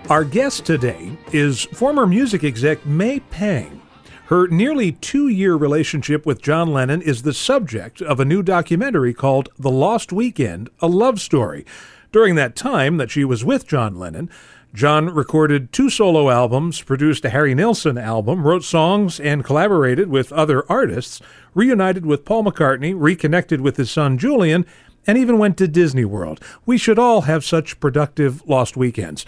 Our guest today is former music exec May Pang. Her nearly 2-year relationship with John Lennon is the subject of a new documentary called The Lost Weekend, A Love Story. During that time that she was with John Lennon, John recorded 2 solo albums, produced a Harry Nilsson album, wrote songs, and collaborated with other artists, reunited with Paul McCartney, reconnected with his son Julian, and even went to Disney World. We should all have such productive lost weekends.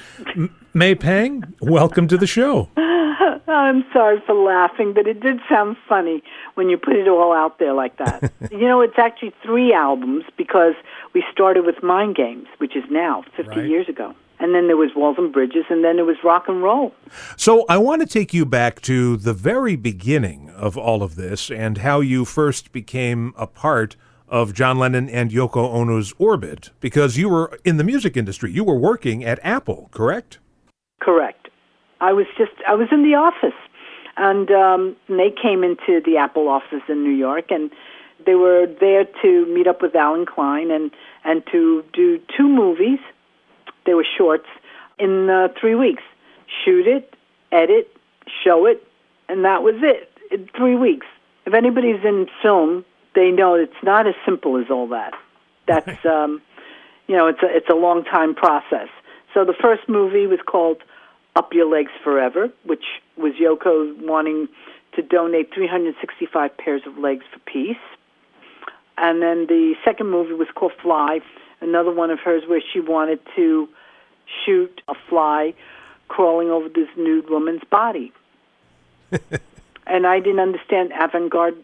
May Pang, welcome to the show. I'm sorry for laughing, but it did sound funny when you put it all out there like that. It's actually 3 albums because we started with Mind Games, which is now 50 years ago. And then there was Walls and Bridges, and then there was Rock and Roll. So I want to take you back to the very beginning of all of this and how you first became a part of John Lennon and Yoko Ono's orbit, because you were in the music industry. You were working at Apple, correct? Correct. I was in the office, and they came into the Apple office in New York, and they were there to meet up with Alan Klein and to do 2 movies. They were shorts in 3 weeks. Shoot it, edit, show it, and that was it in 3 weeks. If anybody's in film, they know it's not as simple as all that. That's it's a long time process. So the first movie was called Up Your Legs Forever, which was Yoko wanting to donate 365 pairs of legs for peace. And then the second movie was called Fly, another one of hers where she wanted to shoot a fly crawling over this nude woman's body. And I didn't understand avant-garde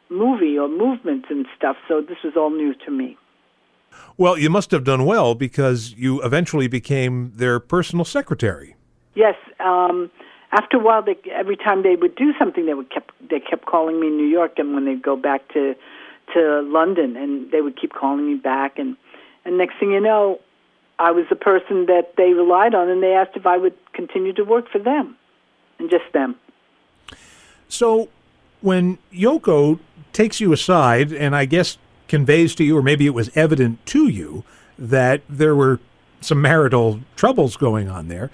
movie or movements and stuff, so this was all new to me. Well, you must have done well because you eventually became their personal secretary. Yes. After a while, every time they would do something, they kept calling me in New York, and when they'd go back to London, and they would keep calling me back, and next thing you know, I was the person that they relied on, and they asked if I would continue to work for them, and just them. So when Yoko takes you aside, and I guess conveys to you, or maybe it was evident to you, that there were some marital troubles going on there,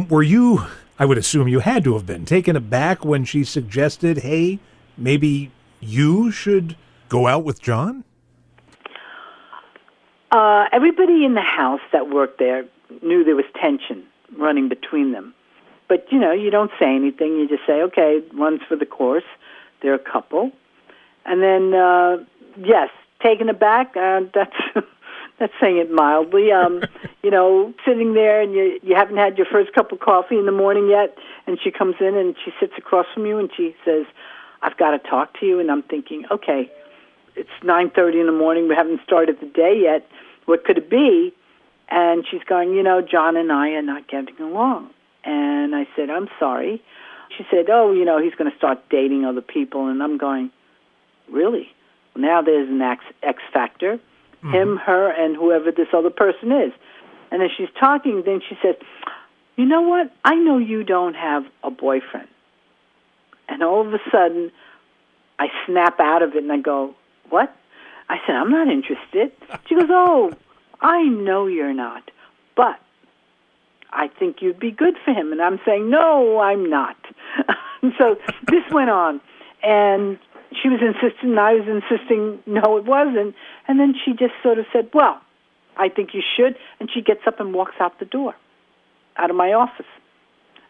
were you, I would assume you had to have been, taken aback when she suggested, hey, maybe you should go out with John? Everybody in the house that worked there knew there was tension running between them. But, you don't say anything. You just say, okay, runs for the course. They're a couple. And then, yes, taken aback, that's saying it mildly. Sitting there and you haven't had your first cup of coffee in the morning yet, and she comes in and she sits across from you and she says, I've got to talk to you. And I'm thinking, okay, it's 9:30 in the morning. We haven't started the day yet. What could it be? And she's going, John and I are not getting along. And I said, I'm sorry. She said, he's going to start dating other people. And I'm going, really? Well, now there's an X factor, him, her, and whoever this other person is. And as she's talking, then she says, you know what? I know you don't have a boyfriend. And all of a sudden, I snap out of it and I go, what? I said, I'm not interested. She goes, oh, I know you're not, but I think you'd be good for him. And I'm saying, no, I'm not. So this went on, and she was insisting, and I was insisting, no, it wasn't. And then she just sort of said, well, I think you should. And she gets up and walks out the door, out of my office.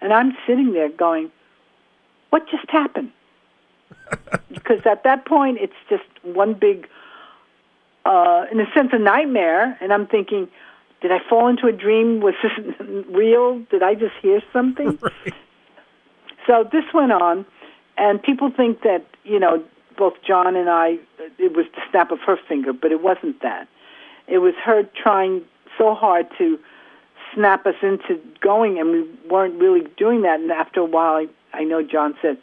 And I'm sitting there going, what just happened? Because at that point, it's just one big, in a sense, a nightmare. And I'm thinking, did I fall into a dream? Was this real? Did I just hear something? Right. So this went on, and people think that, both John and I, it was the snap of her finger, but it wasn't that. It was her trying so hard to snap us into going, and we weren't really doing that. And after a while, I know John said,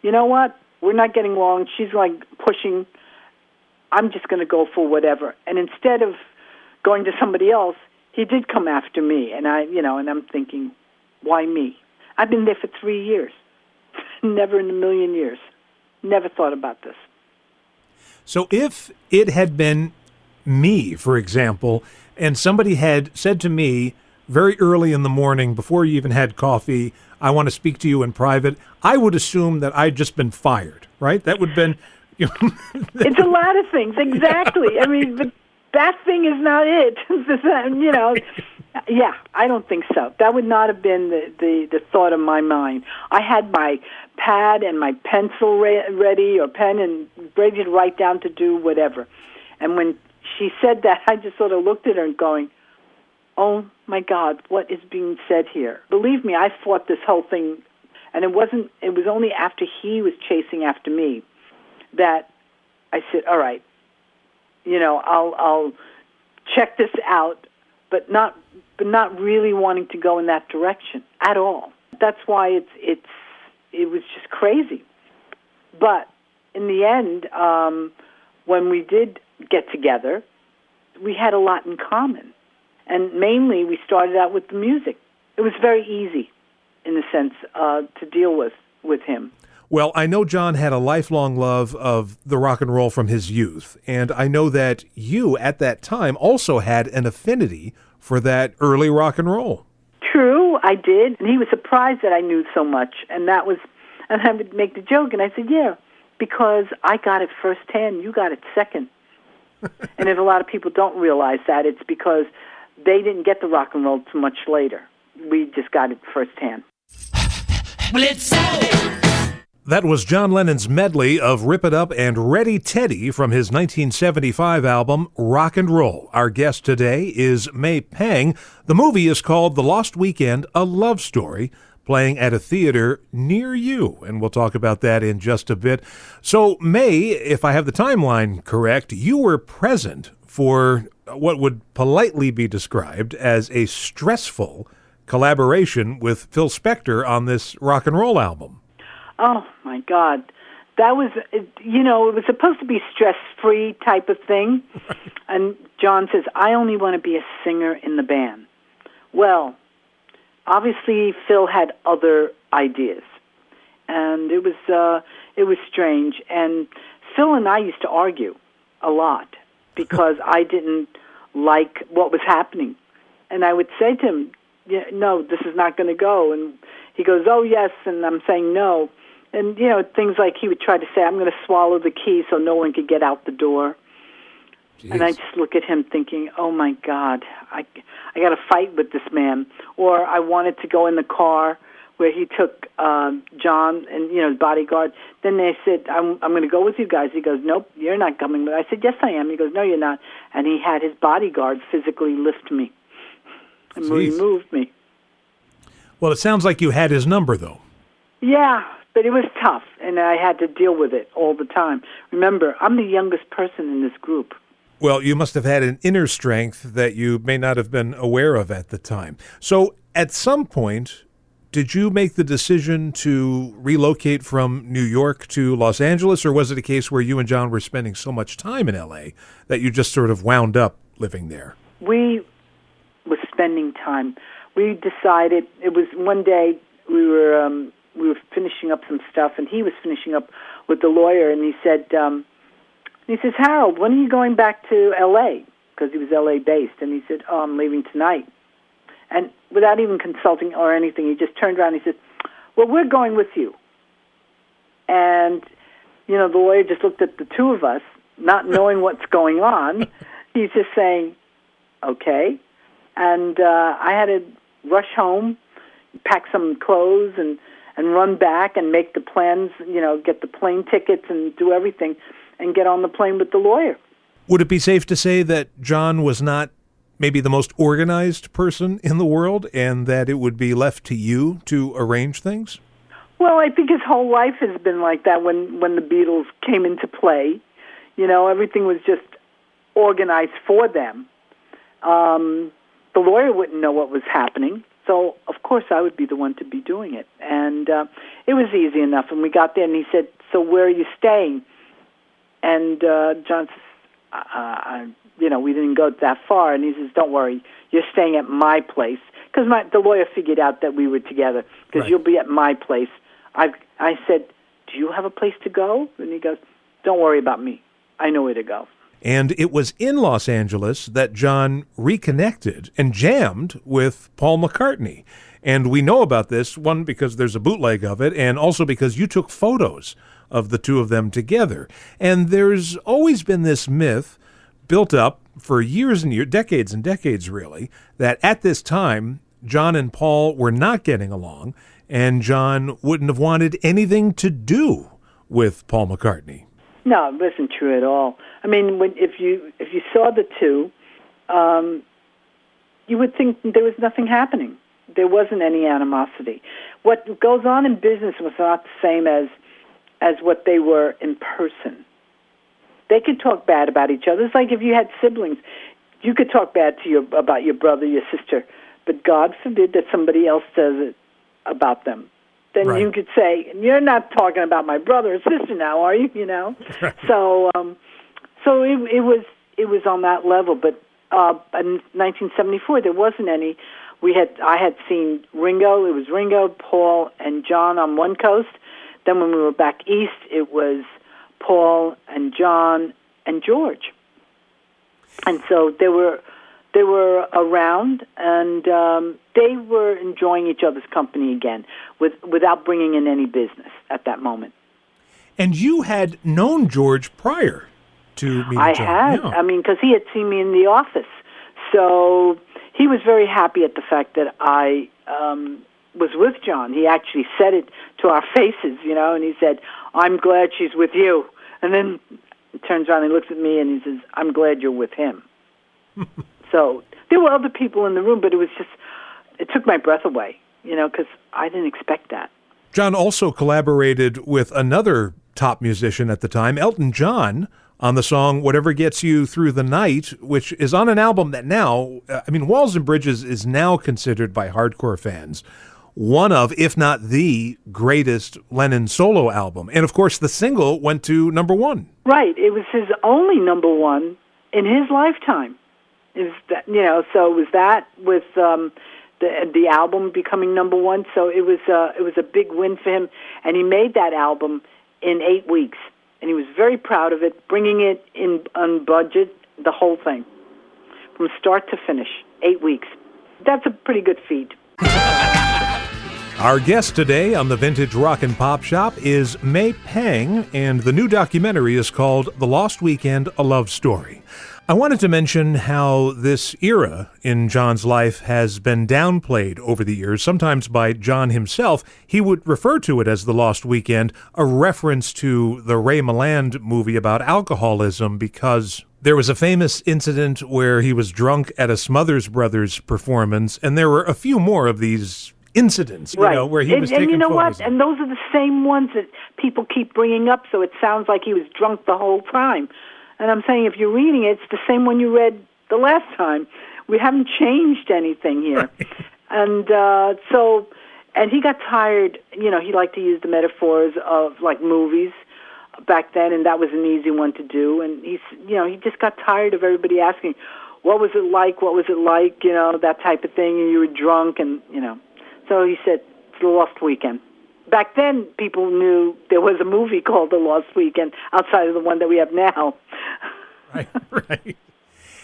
you know what? We're not getting along. She's like pushing. I'm just going to go for whatever. And instead of going to somebody else, he did come after me. And and I'm thinking, why me? I've been there for 3 years. Never in a million years. Never thought about this. So if it had been me, for example, and somebody had said to me, very early in the morning, before you even had coffee, I want to speak to you in private, I would assume that I'd just been fired, right? That would have been... You know, it's a lot of things, exactly. I mean, but that thing is not it. You know, yeah, I don't think so. That would not have been the thought of my mind. I had my pad and my pencil ready, or pen, and ready to write down to do whatever. And when she said that, I just sort of looked at her and going, oh, my God, what is being said here? Believe me, I fought this whole thing, and it was only after he was chasing after me that I said, all right, you know, I'll check this out, but not really wanting to go in that direction at all. That's why it was just crazy. But in the end, when we did get together, we had a lot in common. And mainly we started out with the music. It was very easy, in a sense, to deal with him. Well, I know John had a lifelong love of the rock and roll from his youth, and I know that you, at that time, also had an affinity for that early rock and roll. True, I did, and he was surprised that I knew so much, and I would make the joke, and I said, yeah, because I got it firsthand, you got it second. And if a lot of people don't realize that, it's because they didn't get the rock and roll too much later. We just got it firsthand. That was John Lennon's medley of Rip It Up and Ready Teddy from his 1975 album Rock and Roll. Our guest today is May Pang. The movie is called The Lost Weekend, A Love Story, playing at a theater near you, and we'll talk about that in just a bit. So, May, if I have the timeline correct, you were present for what would politely be described as a stressful collaboration with Phil Spector on this rock and roll album. Oh, my God. That was, you know, it was supposed to be stress-free type of thing. Right. And John says, I only want to be a singer in the band. Well, obviously Phil had other ideas. And it was strange. And Phil and I used to argue a lot because I didn't like what was happening. And I would say to him, yeah, no, this is not going to go. And he goes, oh, yes, and I'm saying no. And, you know, things like he would try to say, I'm going to swallow the key so no one could get out the door. Jeez. And I just look at him thinking, oh, my God, I got to fight with this man. Or I wanted to go in the car where he took John and, you know, his bodyguard. Then they said, I'm going to go with you guys. He goes, nope, you're not coming. I said, yes, I am. He goes, no, you're not. And he had his bodyguard physically lift me and remove me. Well, it sounds like you had his number, though. Yeah, but it was tough, and I had to deal with it all the time. Remember, I'm the youngest person in this group. Well, you must have had an inner strength that you may not have been aware of at the time. So at some point, did you make the decision to relocate from New York to Los Angeles, or was it a case where you and John were spending so much time in L.A. that you just sort of wound up living there? We were spending time. We decided, it was one day we were finishing up some stuff, and he was finishing up with the lawyer, and he says, Harold, when are you going back to L.A.? Because he was L.A. based, and he said, oh, I'm leaving tonight. And without even consulting or anything, he just turned around and he said, well, we're going with you. And, you know, the lawyer just looked at the two of us, not knowing what's going on. He's just saying, okay. And I had to rush home, pack some clothes, and run back and make the plans, you know, get the plane tickets and do everything and get on the plane with the lawyer. Would it be safe to say that John was not maybe the most organized person in the world and that it would be left to you to arrange things? Well, I think his whole life has been like that when the Beatles came into play. You know, everything was just organized for them. The lawyer wouldn't know what was happening. So, of course, I would be the one to be doing it. And it was easy enough. And we got there, and he said, so where are you staying? And John says, you know, we didn't go that far. And he says, don't worry, you're staying at my place. Because the lawyer figured out that we were together, because you'll be at my place. I said, do you have a place to go? And he goes, don't worry about me. I know where to go. And it was in Los Angeles that John reconnected and jammed with Paul McCartney. And we know about this, one, because there's a bootleg of it, and also because you took photos of the two of them together. And there's always been this myth built up for years and years, decades and decades really, that at this time, John and Paul were not getting along, and John wouldn't have wanted anything to do with Paul McCartney. No, it wasn't true at all. I mean, if you saw the two, you would think there was nothing happening. There wasn't any animosity. What goes on in business was not the same as what they were in person. They could talk bad about each other. It's like if you had siblings, you could talk bad about your brother, your sister, but God forbid that somebody else does it about them. Then right. You could say, "You're not talking about my brother or sister now, are you?" You know. Right. So it was on that level. But in 1974, there wasn't any. I had seen Ringo. It was Ringo, Paul, and John on one coast. Then when we were back east, it was Paul and John and George. And so they were around, and they were enjoying each other's company again, without bringing in any business at that moment. And you had known George prior to meeting John. I had. Yeah. I mean, because he had seen me in the office, so he was very happy at the fact that I was with John. He actually said it to our faces, you know, and he said, "I'm glad she's with you." And then he turns around and looks at me and he says, "I'm glad you're with him." So there were other people in the room, but it took my breath away, you know, because I didn't expect that. John also collaborated with another top musician at the time, Elton John, on the song Whatever Gets You Through the Night, which is on an album that now, Walls and Bridges is now considered by hardcore fans one of, if not the greatest Lennon solo album. And, of course, the single went to number one. Right. It was his only number one in his lifetime. Is that, you know, so it was that with the album becoming number one. So it was a big win for him, and he made that album in 8 weeks, and he was very proud of it, bringing it in on budget, the whole thing, from start to finish, 8 weeks. That's a pretty good feat. Our guest today on the Vintage Rock and Pop Shop is May Pang, and the new documentary is called The Lost Weekend, A Love Story. I wanted to mention how this era in John's life has been downplayed over the years, sometimes by John himself. He would refer to it as The Lost Weekend, a reference to the Ray Milland movie about alcoholism, because there was a famous incident where he was drunk at a Smothers Brothers performance, and there were a few more of these incidents, right. Where he was taking and you know photos. What? And those are the same ones that people keep bringing up, so it sounds like he was drunk the whole time. And I'm saying, if you're reading it, it's the same one you read the last time. We haven't changed anything here. Right. And and he got tired. You know, he liked to use the metaphors of, like, movies back then, and that was an easy one to do. And he just got tired of everybody asking, what was it like, you know, that type of thing, and you were drunk, and, you know. So he said, it's The Lost Weekend. Back then, people knew there was a movie called The Lost Weekend outside of the one that we have now. Right.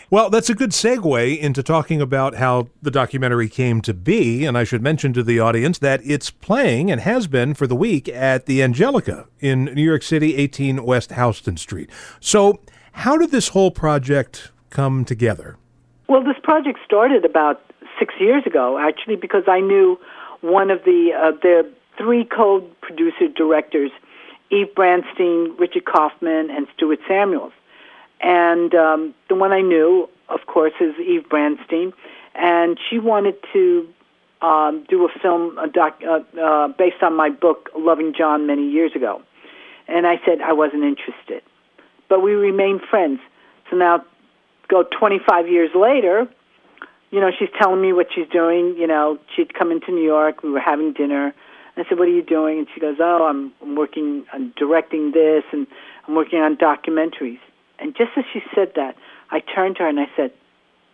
Well, that's a good segue into talking about how the documentary came to be, and I should mention to the audience that it's playing and has been for the week at the Angelica in New York City, 18 West Houston Street. So how did this whole project come together? Well, this project started about 6 years ago, actually, because I knew one of the three co-producer directors, Eve Branstein, Richard Kaufman, and Stuart Samuels. And the one I knew, of course, is Eve Branstein, and she wanted to do a film based on my book, Loving John, many years ago. And I said I wasn't interested. But we remained friends. So now, go 25 years later, you know, she's telling me what she's doing. You know, she'd come into New York, we were having dinner. I said, what are you doing? And she goes, I'm working on directing this, and I'm working on documentaries. And just as she said that, I turned to her and I said,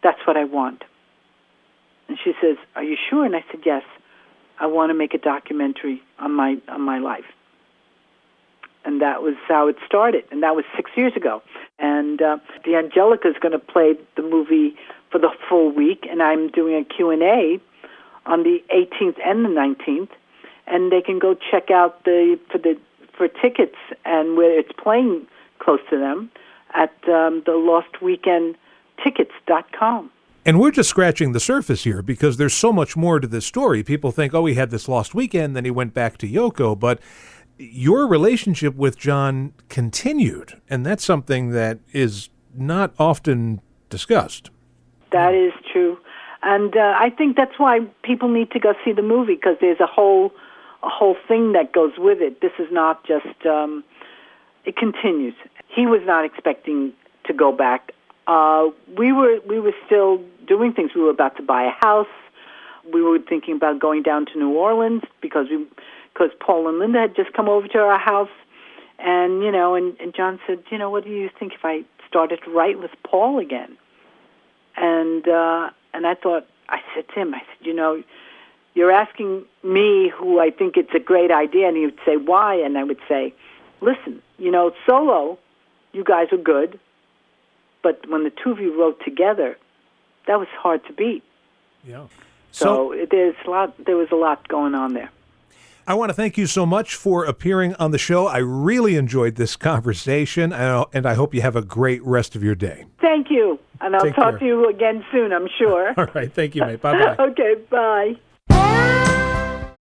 that's what I want. And she says, are you sure? And I said, yes, I want to make a documentary on my life. And that was how it started, and that was 6 years ago. And the Angelica is going to play the movie for the full week, and I'm doing a Q&A on the 18th and the 19th, and they can go check out for tickets and where it's playing close to them at the lostweekendtickets.com. And we're just scratching the surface here because there's so much more to this story. People think, oh, he had this lost weekend, then he went back to Yoko, but your relationship with John continued, and that's something that is not often discussed. That is true. And I think that's why people need to go see the movie, because there's a whole thing that goes with it. This is not just, it continues. He was not expecting to go back. We were still doing things. We were about to buy a house. We were thinking about going down to New Orleans because Paul and Linda had just come over to our house, and and John said, what do you think if I started to write with Paul again? And I said to him, you're asking me who I think it's a great idea, and he would say, why? And I would say, listen, solo, you guys are good, but when the two of you wrote together, that was hard to beat. Yeah. So there was a lot going on there. I want to thank you so much for appearing on the show. I really enjoyed this conversation, and I hope you have a great rest of your day. Thank you. And I'll talk to you again soon, I'm sure. All right. Thank you, mate. Bye-bye. Okay, bye.